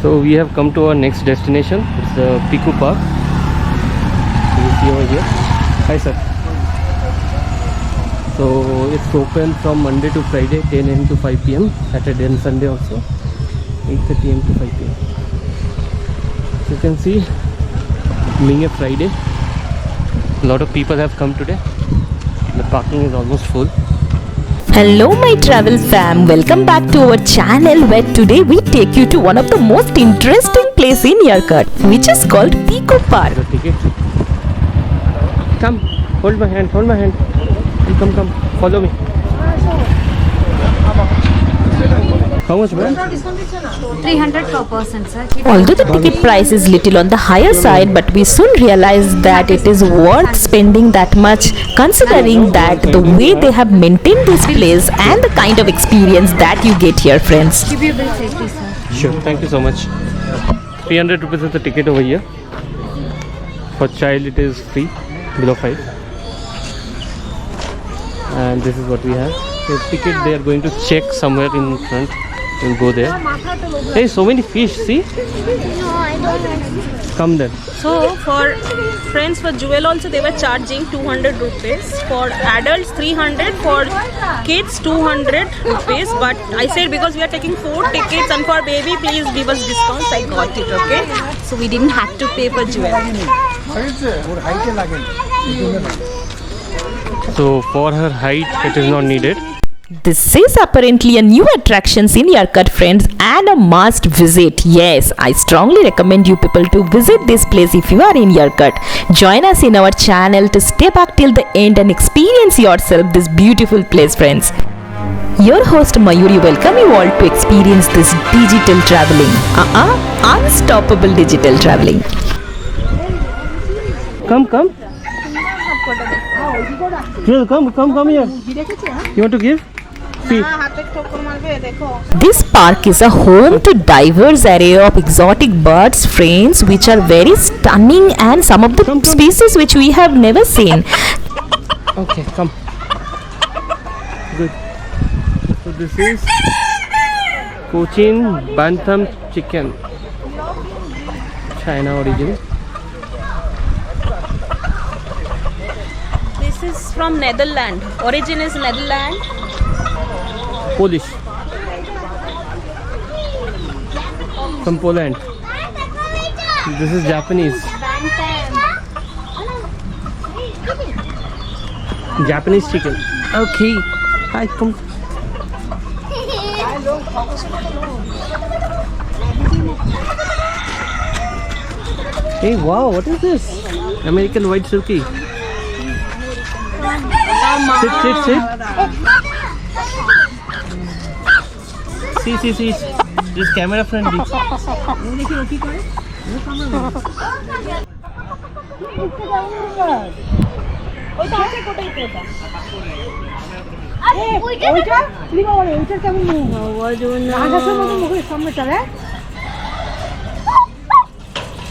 So we have come to our next destination. It's the Peeku Park. You see over here. Hi sir. So it's open from Monday to Friday, 10 AM to 5 PM. Saturday and Sunday also, 8:30 AM to 5 PM. So you can see, being a Friday, a lot of people have come today. The parking is almost full. Hello my travel fam, welcome back to our channel where today we take you to one of the most interesting place in Yercaud, which is called Peeku Park. The ticket. Come, hold my hand, hold my hand. Come, follow me. How much, ma'am? 300 per person, sir. Although the ticket price is little on the higher side, but we soon realized that it is worth spending that much, considering that the way they have maintained this place and the kind of experience that you get here, friends. Keep your bill safely, sir. Sure, thank you so much. 300 rupees is the ticket over here. For child it is free, below 5. And this is what we have. The ticket they are going to check somewhere in front. We'll go there. Hey, so many fish, see? No, I don't. Come then. So for friends, for jewel also they were charging 200 rupees. For adults 300, for kids 200 rupees. But I said because we are taking 4 tickets and for baby please give us discounts. I got it, okay? So we didn't have to pay for jewel. So for her height it is not needed. This is apparently a new attraction in Yercaud, friends, and a must visit. Yes, I strongly recommend you people to visit this place if you are in Yercaud. Join us in our channel to stay back till the end and experience yourself this beautiful place, friends. Your host Mayuri welcome you all to experience this digital traveling. Unstoppable digital traveling. Come. Here, come here. You want to give? See. This park is a home to diverse array of exotic birds, friends, which are very stunning, and some of the species which we have never seen. Okay, come. Good. So this is Cochin Bantam chicken, China origin. This is from Netherlands. Origin is Netherlands. Polish. From Poland. This is Japanese. Japanese chicken. Okay. Hi, come. Hey, wow, what is this? American white silky. Sit. See. This camera friendly.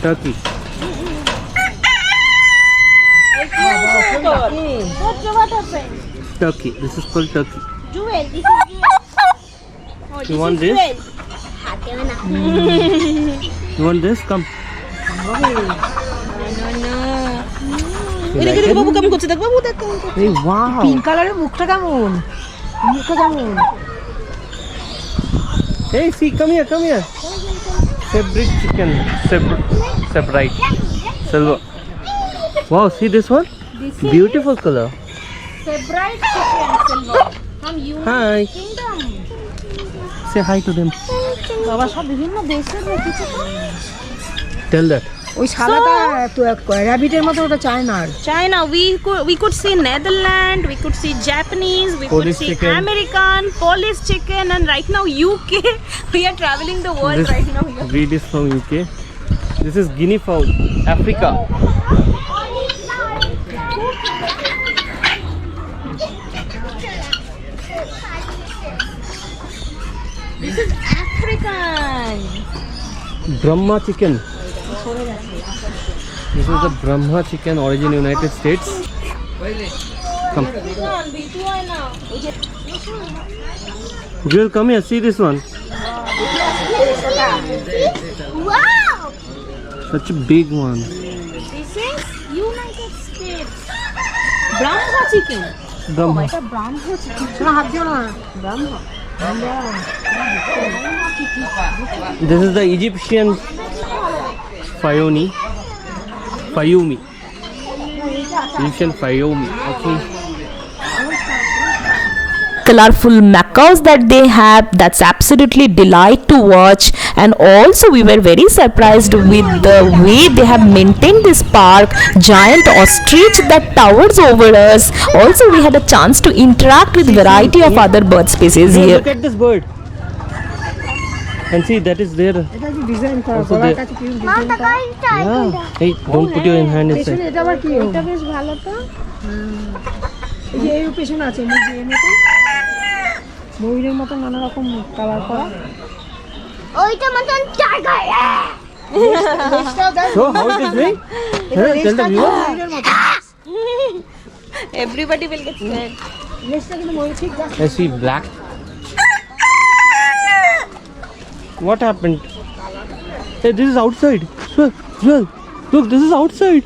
Turkey. Turkey. This is called turkey. Jewel, this is jewel. You want this? You want this? Come. Hey, wow. Pink কালারের মুখটা কেমন? Hey, see, come here. Fabric chicken. Separate. Silver. Wow, see this one? Beautiful color. Separate chicken, silver. From Hi. United Kingdom. Say hi to them. বাবা সব বিভিন্ন দেশের রেখেছে তো। Tell that. ওই সাদাটা তো র‍্যাবিটের মতো ওটা চায়নার। China, we could see Netherlands, we could see Japanese, we Polish could see chicken. American, Polish chicken, and right now UK. We are traveling the world This right now here. breed is from UK. This is guinea fowl, Africa. This is African. Brahma chicken. This is the Brahma chicken, origin United States. Come. Jewel, come here. See this one. Wow! Such a big one. This is United States. Brahma chicken. Brahma. শোনা হাত দিও না This is the Egyptian Fayumi. Egyptian Fayumi. Okay. Colorful macaws that they have, that's absolutely delight to watch. And also we were very surprised with the way they have maintained this park. Giant ostrich that towers over us. Also we had a chance to interact with variety of other bird species Hey, here. look at this bird. And see, that is there. এটা কি design করা Also গলার there. কাছে কি মা design করা টাকা Yeah. Hey, don't put your hand পেছনে inside. এটা আবার কি এটা বেশ ভালো তো। এই যে এই পেছনে আছে মুরগির মতো ময়ূরের মতো নানা রকম কালার করা ওইটা মতন tiger. So, how it is doing? Hey, tell the viewer. ময়ূরের মতো Everybody will get scared. লেজটা কিন্তু ময়ূর ঠিক যাচ্ছে I see black. What happened? Hey, this is outside. Well, look, this is outside.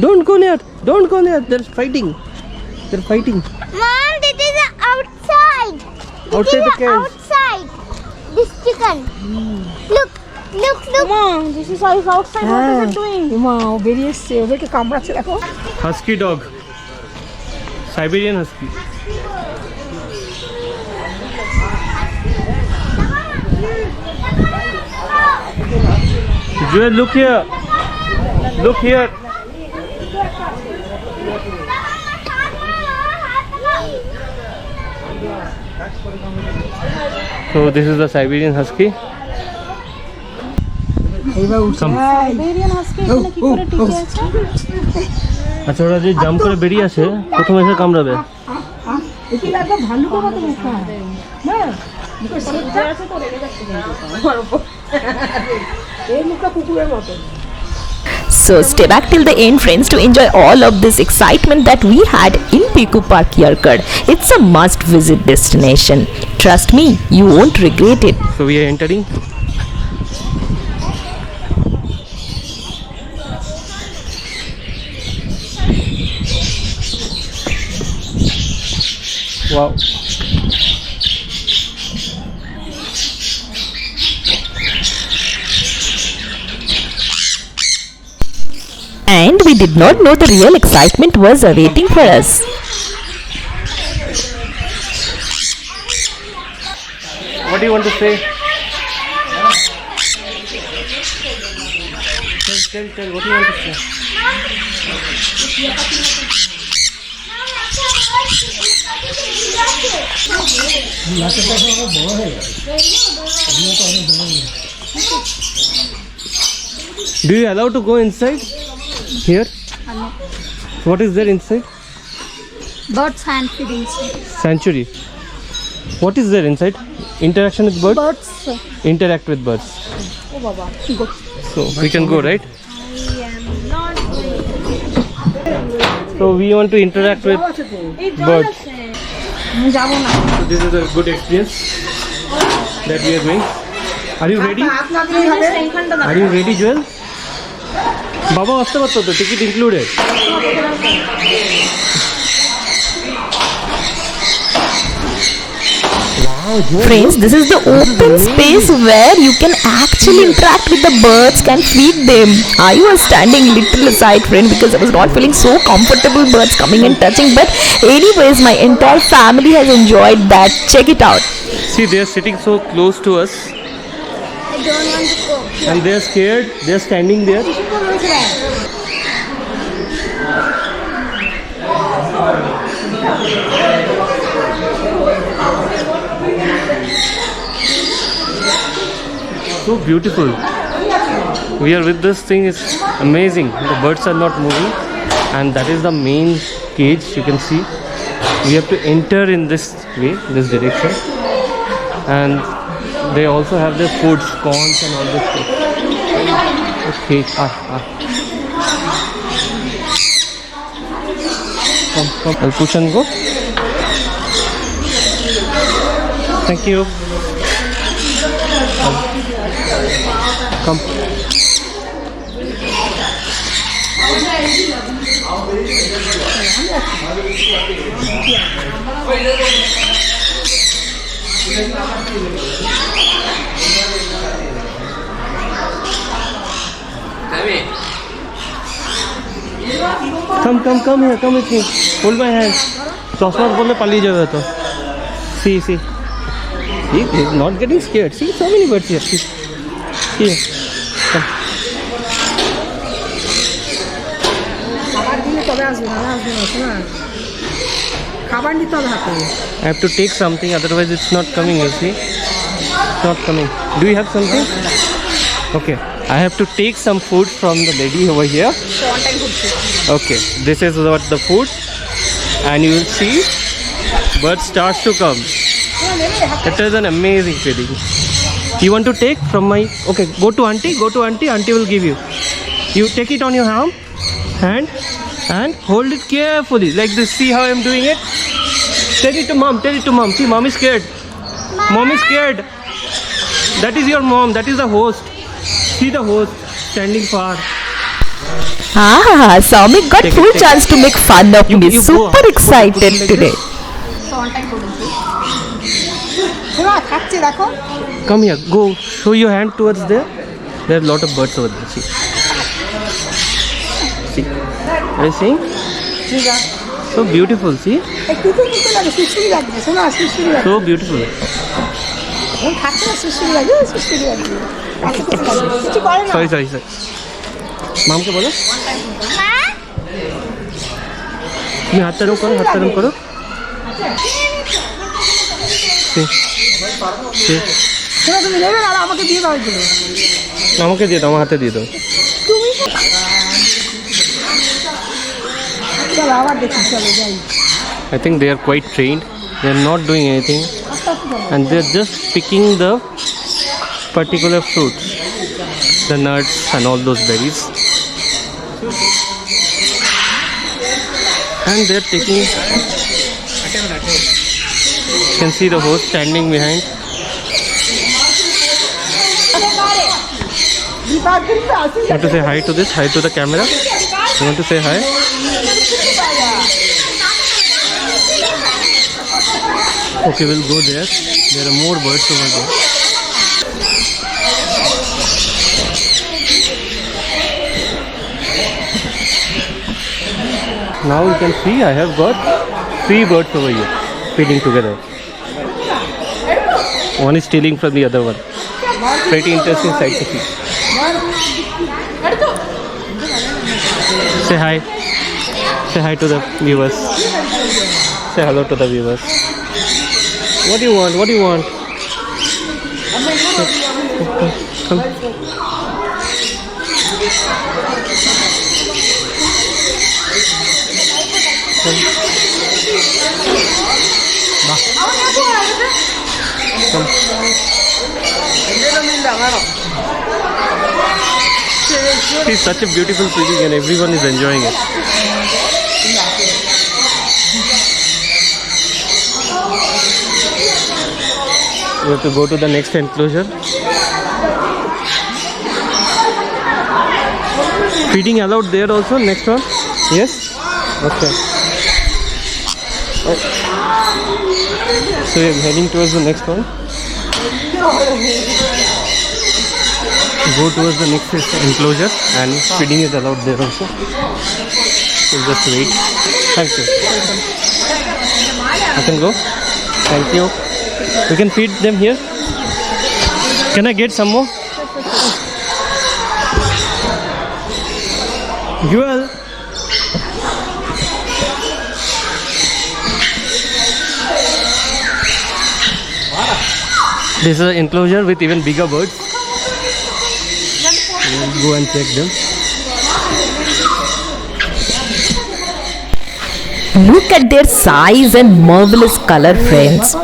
Don't go near. Don't go near. They're fighting. They're fighting. Mom, this is outside. Outside the cage. Outside. This chicken. Look. Mom, this is how it's outside. What is it doing? মা ও বেরিয়ে এসছে ওদেরকে কামড়াচ্ছে দেখো Husky dog. Siberian Husky. Joel, look here. Look here. So this is the Siberian Husky. এইবার উঠছে Come. Siberian Husky এখানে কি করে টিকে আছে? আচ্ছা ওরা যে জাম্প করে বেরিয়ে আসে প্রথমে এসে কামড়াবে এটি লাগবে ভাল্লুকের মতো মুখটা না মুখের শেপটা আছে তো রেগে যাচ্ছে কিন্তু। এই মুখটা কুকুরের মতো So stay back till the end, friends, to enjoy all of this excitement that we had in Peeku Park, Yercaud. It's a must-visit destination. Trust me, you won't regret it. So we are entering. Wow. And we did not know the real excitement was awaiting for us. What do you want to say? Tell, what do you want to say? Do you allow to go inside? Here? What is there inside? Birds and feeding. Sanctuary. What is there inside? Interaction with birds? Birds. Interact with birds. Oh, Baba. Go. So we can go, right? I am not going. So we want to interact with birds. যাবো না So this is a good experience that we are doing. Are you ready? হাত লাগলেই হবে Are you ready, Joel? বাবা আসতে পারতো তো ticket included Friends, this is the open space where you can actually interact with the birds, can feed them. I was standing little aside, friend, because I was not feeling so comfortable birds coming and touching. But anyways, my entire family has enjoyed that. Check it out. See, they are sitting so close to us I don't want to go. and they are scared. They are standing there. So beautiful. We are with this thing. It's amazing. The birds are not moving, and that is the main cage. You can see. We have to enter in this way, this direction, and they also have their foods, corns, and all this stuff. Okay. Come. I'll push and go. Thank you. Come. Come here, come with me. Hold my hand. चश्मा बोले पाली जावे तो. See. See, he's not getting scared. See, so many birds here. See. Here. Come. খাবার দিলে তবে আসবে না শোনা খাবার নিতে হবে হাতে I have to take something, otherwise it's not coming, you see. It's not coming. Do you have something? Okay. I have to take some food from the lady over here. Okay. This is what the food. And you will see birds starts to come. It is an amazing feeling. You want to take from my... Okay, go to auntie. Auntie will give you. You take it on your hand and hold it carefully like this. See how I am doing it? Tell it to mom. See, mom is scared. Mom is scared. That is your mom. That is the host. See the host standing far. Soumik got Take it, full take chance to make fun of me. you go Super out. excited Like today. শোনা খাচ্ছে দেখো Come here. Go. Show your hand towards there. There are a lot of birds over there. See. Are you seeing? So beautiful. See. একটু নিতে লাগে সুস্থি লাগবে শোনা সুস্থি লাগবে So beautiful. এখন খাচ্ছে না সুস্থি লাগবে সুস্থি লাগবে কিছু করে না Sorry. माम के बोलो তুমি হাতটা রং করো শোনা তুমি নেবে না আর আমাকে দিয়ে দাও এগুলো আমাকে দিয়ে দাও আমার হাতে দিয়ে দাও চলো আবার দেখি চলো যাই I think they are quite trained. They are not doing anything and they are just picking the particular fruits, the nuts and all those berries, and they are taking. You can see the host standing behind. You want to say hi to this? Hi to the camera? You want to say hi? Okay, we'll go there. There are more birds over there. Now you can see I have got 3 birds over here feeding together. One is stealing from the other one. Pretty interesting sight to see. Say hi. Say hi to the viewers. Say hello to the viewers. What do you want? Come. It's such a beautiful feeling and everyone is enjoying it. We have to go to the next enclosure. Feeding allowed there also, next one? Yes? Okay. So we are heading towards the next one. Go towards the next enclosure and feeding is allowed there also. So just wait. Thank you. I can go? Thank you. We can feed them here. Can I get some more? Jewel. This is an enclosure with even bigger birds. We'll go and check them. Look at their size and marvelous color, friends.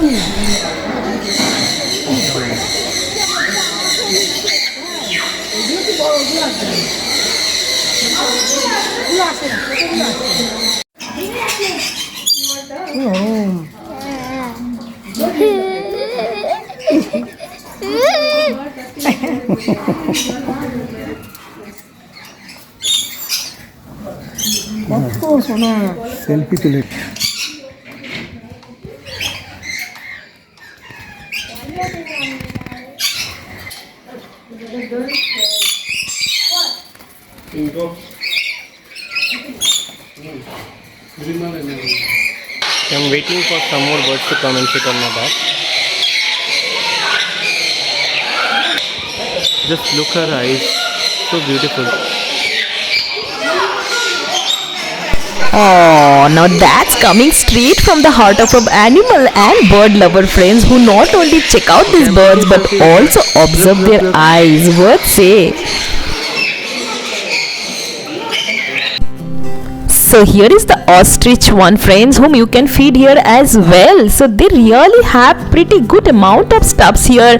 কত সোনা selfie তুলে I'm waiting for some more birds to come and sit on my back. Just look her eyes, so beautiful. Oh, now that's coming straight from the heart of an animal and bird lover friends who not only check out these birds but also observe their eyes. What say? So here is the ostrich one friends whom you can feed here as well. So they really have pretty good amount of stuffs here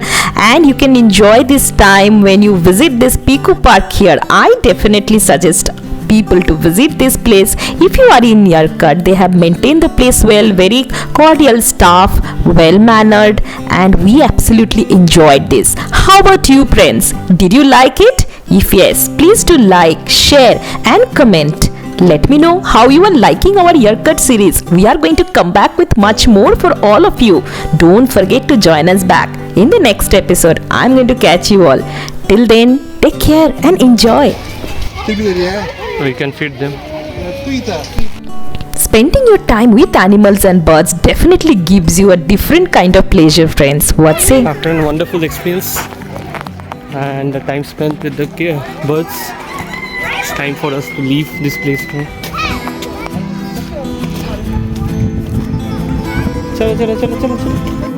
and you can enjoy this time when you visit this Peeku Park here. I definitely suggest people to visit this place. If you are in Yercaud, they have maintained the place well, very cordial staff, well mannered, and we absolutely enjoyed this. How about you friends? Did you like it? If yes, please do like, share and comment. Let me know how you are liking our Yercaud series. We are going to come back with much more for all of you. Don't forget to join us back in the next episode. I'm going to catch you all. Till then, take care and enjoy. We can feed them. Spending your time with animals and birds definitely gives you a different kind of pleasure, friends. What say? After a wonderful experience and the time spent with the birds, it's time for us to leave this place now. Chalo, chalo, chalo, chalo, chalo.